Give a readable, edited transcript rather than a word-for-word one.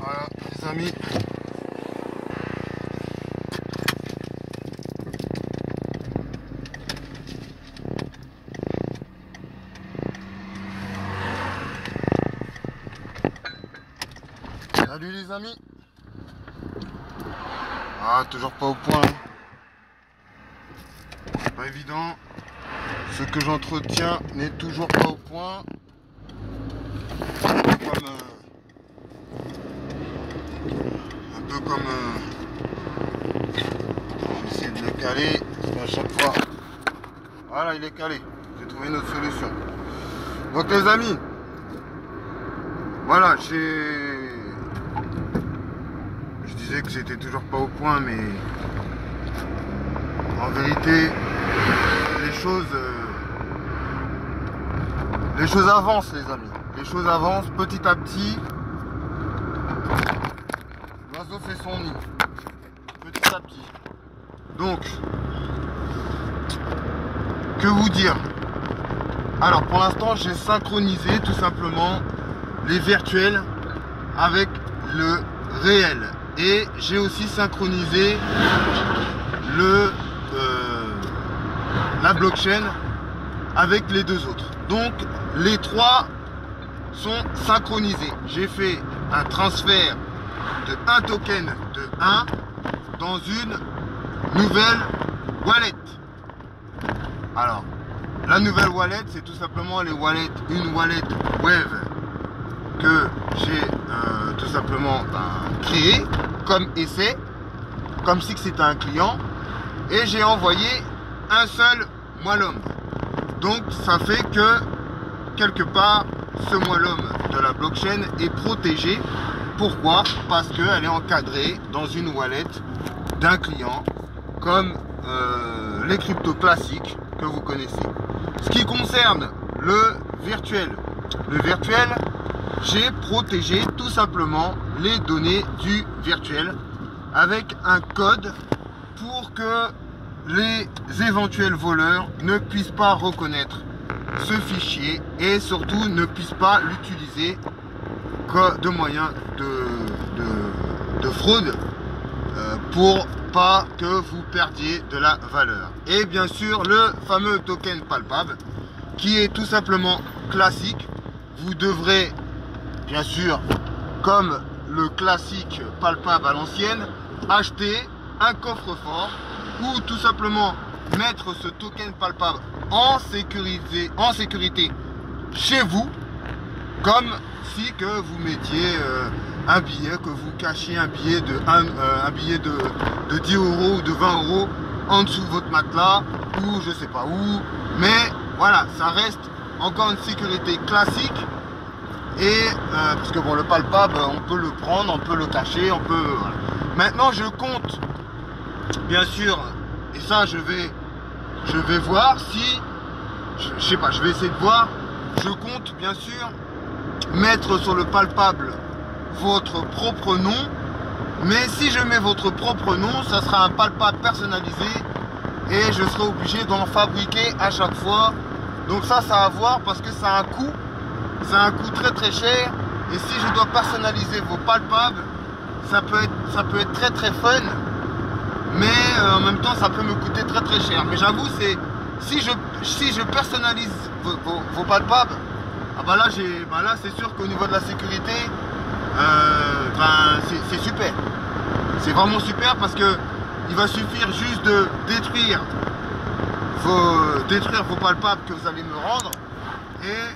Voilà les amis. Salut les amis. Ah, toujours pas au point. C'est pas évident. Ce que j'entretiens n'est toujours pas au point. Un peu comme on va essayer de le caler. Parce qu'à chaque fois. Voilà, il est calé. J'ai trouvé une autre solution. Donc les amis. Voilà, je disais que c'était toujours pas au point, mais en vérité, les choses avancent, les amis. Les choses avancent petit à petit. L'oiseau fait son nid, petit à petit. Donc, que vous dire? Alors, pour l'instant, j'ai synchronisé tout simplement les virtuels avec le réel. Et j'ai aussi synchronisé la blockchain avec les deux autres. Donc les trois sont synchronisés. J'ai fait un transfert de un token de 1 dans une nouvelle wallet. Alors, la nouvelle wallet, c'est tout simplement une wallet Wave que j'ai tout simplement créé comme essai, comme si c'était un client, et j'ai envoyé un seul moellum. Donc ça fait que quelque part ce moellum de la blockchain est protégé. Pourquoi? Parce qu'elle est encadrée dans une wallet d'un client, comme les cryptos classiques que vous connaissez. Ce qui concerne le virtuel, j'ai protégé tout simplement les données du virtuel avec un code pour que les éventuels voleurs ne puissent pas reconnaître ce fichier et surtout ne puissent pas l'utiliser de moyen de fraude pour pas que vous perdiez de la valeur. Et bien sûr le fameux token palpable qui est tout simplement classique. Vous devrez bien sûr, comme le classique palpable à l'ancienne, acheter un coffre-fort ou tout simplement mettre ce token palpable en sécurité chez vous, comme si que vous mettiez un billet, que vous cachiez un billet de 10 euros ou de 20 euros en dessous de votre matelas ou je sais pas où. Mais voilà, ça reste encore une sécurité classique. Et parce que bon, le palpable, on peut le prendre, on peut le cacher, on peut. Voilà. Maintenant, je compte, bien sûr, et ça, je vais voir si, je sais pas, je vais essayer de voir. Je compte, bien sûr, mettre sur le palpable votre propre nom. Mais si je mets votre propre nom, ça sera un palpable personnalisé et je serai obligé d'en fabriquer à chaque fois. Donc ça à voir parce que ça a un coût. C'est un coût très très cher et si je dois personnaliser vos palpables, ça peut être très très fun, mais en même temps ça peut me coûter très très cher. Mais j'avoue, c'est si je personnalise vos palpables, ah bah là c'est sûr qu'au niveau de la sécurité, c'est super. C'est vraiment super parce que il va suffire juste de détruire vos palpables que vous allez me rendre et